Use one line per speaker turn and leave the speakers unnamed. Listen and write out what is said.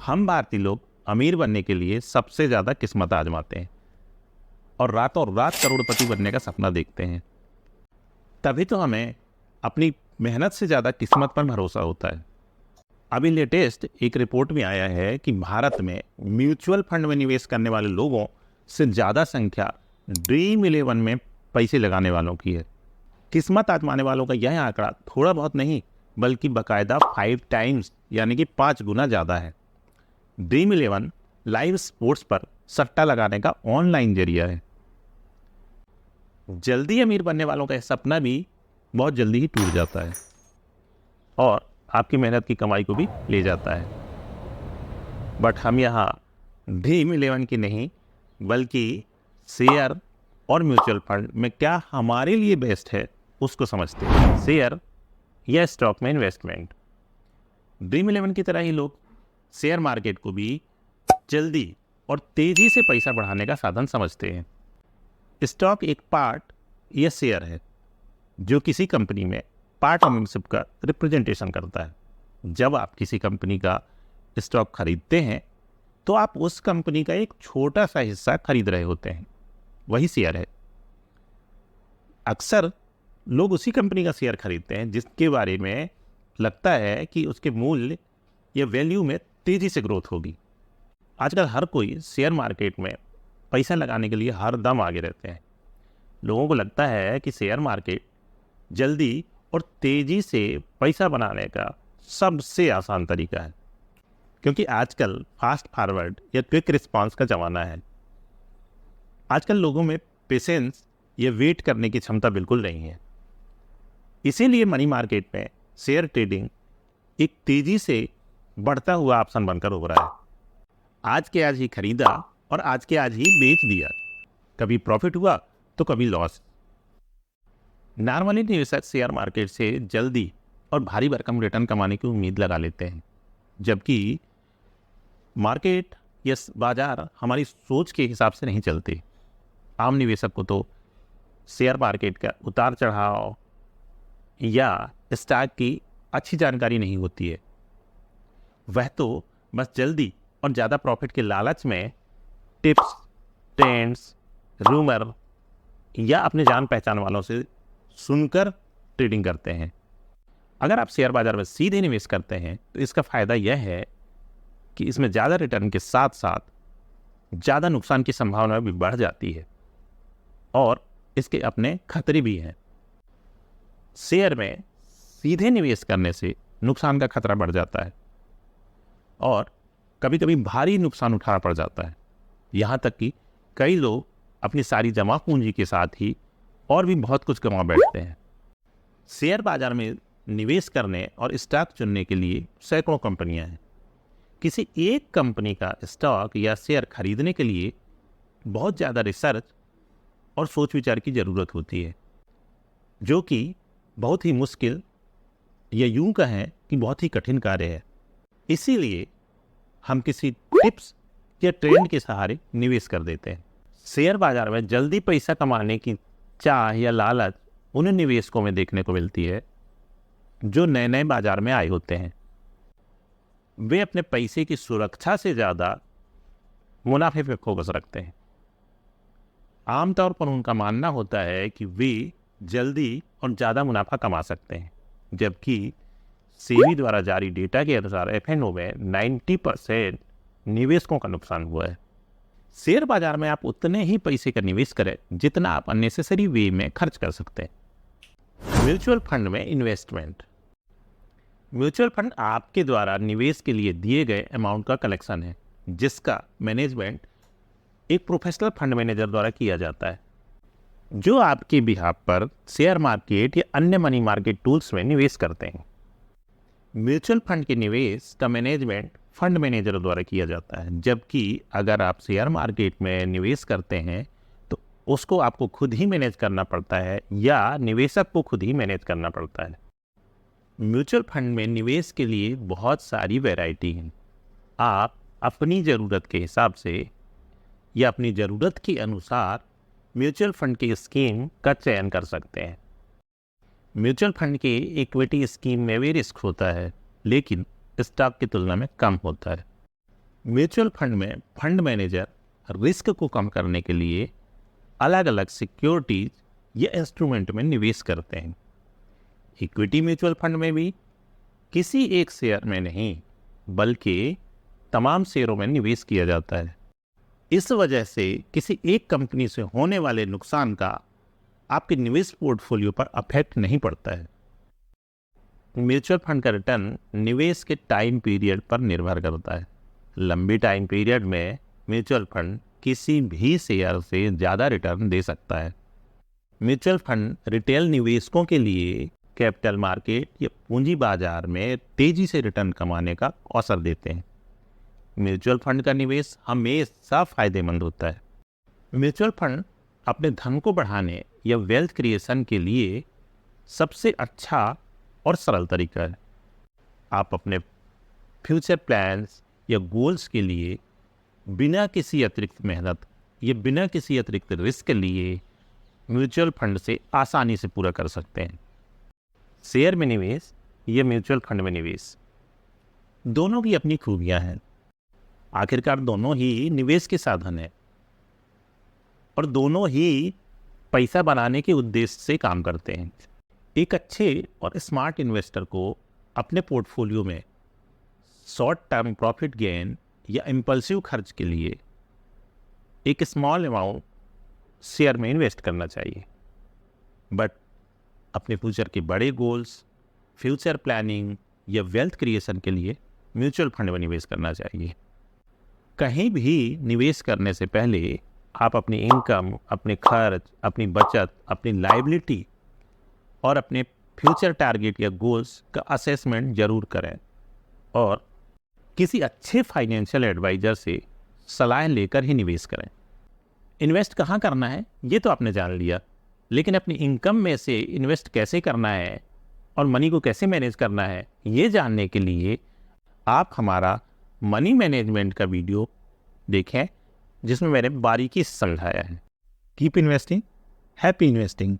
हम भारतीय लोग अमीर बनने के लिए सबसे ज़्यादा किस्मत आजमाते हैं और रातों रात करोड़पति बनने का सपना देखते हैं। तभी तो हमें अपनी मेहनत से ज़्यादा किस्मत पर भरोसा होता है। अभी लेटेस्ट एक रिपोर्ट में आया है कि भारत में म्यूचुअल फंड में निवेश करने वाले लोगों से ज़्यादा संख्या ड्रीम इलेवन में पैसे लगाने वालों की है। किस्मत आजमाने वालों का यह आंकड़ा थोड़ा बहुत नहीं बल्कि बाकायदा 5 टाइम्स यानी कि 5 गुना ज़्यादा है। ड्रीम इलेवन लाइव स्पोर्ट्स पर सट्टा लगाने का ऑनलाइन जरिया है। जल्दी अमीर बनने वालों का यह सपना भी बहुत जल्दी ही टूट जाता है और आपकी मेहनत की कमाई को भी ले जाता है। बट हम यहाँ ड्रीम इलेवन की नहीं बल्कि शेयर और म्यूचुअल फंड में क्या हमारे लिए बेस्ट है उसको समझते हैं। शेयर या स्टॉक में इन्वेस्टमेंट। ड्रीम इलेवन की तरह ही लोग शेयर मार्केट को भी जल्दी और तेज़ी से पैसा बढ़ाने का साधन समझते हैं। स्टॉक एक पार्ट या शेयर है जो किसी कंपनी में पार्ट ओनरशिप का रिप्रेजेंटेशन करता है। जब आप किसी कंपनी का स्टॉक खरीदते हैं तो आप उस कंपनी का एक छोटा सा हिस्सा खरीद रहे होते हैं, वही शेयर है। अक्सर लोग उसी कंपनी का शेयर खरीदते हैं जिसके बारे में लगता है कि उसके मूल्य या वैल्यू में तेज़ी से ग्रोथ होगी। आजकल हर कोई शेयर मार्केट में पैसा लगाने के लिए हर दम आगे रहते हैं। लोगों को लगता है कि शेयर मार्केट जल्दी और तेज़ी से पैसा बनाने का सबसे आसान तरीका है, क्योंकि आजकल फास्ट फॉरवर्ड या क्विक रिस्पांस का ज़माना है। आजकल लोगों में पेशेंस या वेट करने की क्षमता बिल्कुल नहीं है। इसीलिए मनी मार्केट में शेयर ट्रेडिंग एक तेज़ी से बढ़ता हुआ ऑप्शन बनकर उभरा है। आज के आज ही खरीदा और आज के आज ही बेच दिया, कभी प्रॉफिट हुआ तो कभी लॉस। नॉर्मली निवेशक शेयर मार्केट से जल्दी और भारी भरकम रिटर्न कमाने की उम्मीद लगा लेते हैं, जबकि मार्केट या बाजार हमारी सोच के हिसाब से नहीं चलते। आम निवेशक को तो शेयर मार्केट का उतार चढ़ाव या स्टॉक की अच्छी जानकारी नहीं होती है। वह तो बस जल्दी और ज़्यादा प्रॉफिट के लालच में टिप्स, ट्रेंड्स, रूमर या अपने जान पहचान वालों से सुनकर ट्रेडिंग करते हैं। अगर आप शेयर बाजार में सीधे निवेश करते हैं तो इसका फ़ायदा यह है कि इसमें ज़्यादा रिटर्न के साथ साथ ज़्यादा नुकसान की संभावना भी बढ़ जाती है और इसके अपने खतरे भी हैं। शेयर में सीधे निवेश करने से नुकसान का खतरा बढ़ जाता है और कभी कभी भारी नुकसान उठाना पड़ जाता है। यहाँ तक कि कई लोग अपनी सारी जमा पूंजी के साथ ही और भी बहुत कुछ गंवा बैठते हैं। शेयर बाजार में निवेश करने और स्टॉक चुनने के लिए सैकड़ों कंपनियां हैं। किसी एक कंपनी का स्टॉक या शेयर खरीदने के लिए बहुत ज़्यादा रिसर्च और सोच विचार की ज़रूरत होती है, जो कि बहुत ही मुश्किल या यूं कहें कि बहुत ही कठिन कार्य है। इसीलिए हम किसी टिप्स या ट्रेंड के सहारे निवेश कर देते हैं। शेयर बाजार में जल्दी पैसा कमाने की चाह या लालच उन निवेशकों में देखने को मिलती है जो नए नए बाजार में आए होते हैं। वे अपने पैसे की सुरक्षा से ज़्यादा मुनाफे पर फोकस रखते हैं। आमतौर पर उनका मानना होता है कि वे जल्दी और ज़्यादा मुनाफा कमा सकते हैं, जबकि सेबी द्वारा जारी डेटा के अनुसार F&O में 90% निवेशकों का नुकसान हुआ है। शेयर बाजार में आप उतने ही पैसे का निवेश करें जितना आप अननेसेसरी वे में खर्च कर सकते हैं। म्यूचुअल फंड में इन्वेस्टमेंट। म्यूचुअल फंड आपके द्वारा निवेश के लिए दिए गए अमाउंट का कलेक्शन है, जिसका मैनेजमेंट एक प्रोफेशनल फंड मैनेजर द्वारा किया जाता है, जो आपके बिहाफ पर शेयर मार्केट या अन्य मनी मार्केट टूल्स में निवेश करते हैं। म्यूचुअल फंड के निवेश का मैनेजमेंट फंड मैनेजर द्वारा किया जाता है, जबकि अगर आप शेयर मार्केट में निवेश करते हैं तो उसको आपको खुद ही मैनेज करना पड़ता है या निवेशक को खुद ही मैनेज करना पड़ता है। म्यूचुअल फंड में निवेश के लिए बहुत सारी वैरायटी हैं। आप अपनी ज़रूरत के हिसाब से या अपनी ज़रूरत के अनुसार म्यूचुअल फंड की स्कीम का चयन कर सकते हैं। म्यूचुअल फंड के इक्विटी स्कीम में भी रिस्क होता है, लेकिन स्टॉक की तुलना में कम होता है। म्यूचुअल फंड में फंड मैनेजर रिस्क को कम करने के लिए अलग अलग सिक्योरिटीज या इंस्ट्रूमेंट में निवेश करते हैं। इक्विटी म्यूचुअल फंड में भी किसी एक शेयर में नहीं बल्कि तमाम शेयरों में निवेश किया जाता है। इस वजह से किसी एक कंपनी से होने वाले नुकसान का आपके निवेश पोर्टफोलियो पर अफेक्ट नहीं पड़ता है। म्यूचुअल फंड का रिटर्न निवेश के टाइम पीरियड पर निर्भर करता है। लंबी टाइम पीरियड में म्यूचुअल फंड किसी भी शेयर से ज़्यादा रिटर्न दे सकता है। म्यूचुअल फंड रिटेल निवेशकों के लिए कैपिटल मार्केट या पूंजी बाजार में तेजी से रिटर्न कमाने का अवसर देते हैं। म्यूचुअल फंड का निवेश हमेशा फायदेमंद होता है। म्यूचुअल फंड अपने धन को बढ़ाने या वेल्थ क्रिएशन के लिए सबसे अच्छा और सरल तरीका है। आप अपने फ्यूचर प्लान्स या गोल्स के लिए बिना किसी अतिरिक्त मेहनत या बिना किसी अतिरिक्त रिस्क के लिए म्यूचुअल फंड से आसानी से पूरा कर सकते हैं। शेयर में निवेश या म्यूचुअल फंड में निवेश दोनों की अपनी खूबियां हैं। आखिरकार दोनों ही निवेश के साधन हैं और दोनों ही पैसा बनाने के उद्देश्य से काम करते हैं। एक अच्छे और स्मार्ट इन्वेस्टर को अपने पोर्टफोलियो में शॉर्ट टर्म प्रॉफिट गेन या इम्पल्सिव खर्च के लिए एक स्मॉल अमाउंट शेयर में इन्वेस्ट करना चाहिए, बट अपने फ्यूचर के बड़े गोल्स, फ्यूचर प्लानिंग या वेल्थ क्रिएशन के लिए म्यूचुअल फंड में निवेश करना चाहिए। कहीं भी निवेश करने से पहले आप अपनी इनकम, अपने खर्च, अपनी बचत, अपनी लायबिलिटी और अपने फ्यूचर टारगेट या गोल्स का असेसमेंट जरूर करें और किसी अच्छे फाइनेंशियल एडवाइजर से सलाह लेकर ही निवेश करें। इन्वेस्ट कहाँ करना है ये तो आपने जान लिया, लेकिन अपनी इनकम में से इन्वेस्ट कैसे करना है और मनी को कैसे मैनेज करना है ये जानने के लिए आप हमारा मनी मैनेजमेंट का वीडियो देखें जिसमें मैंने बारीकी से समझाया है। Keep investing, happy investing.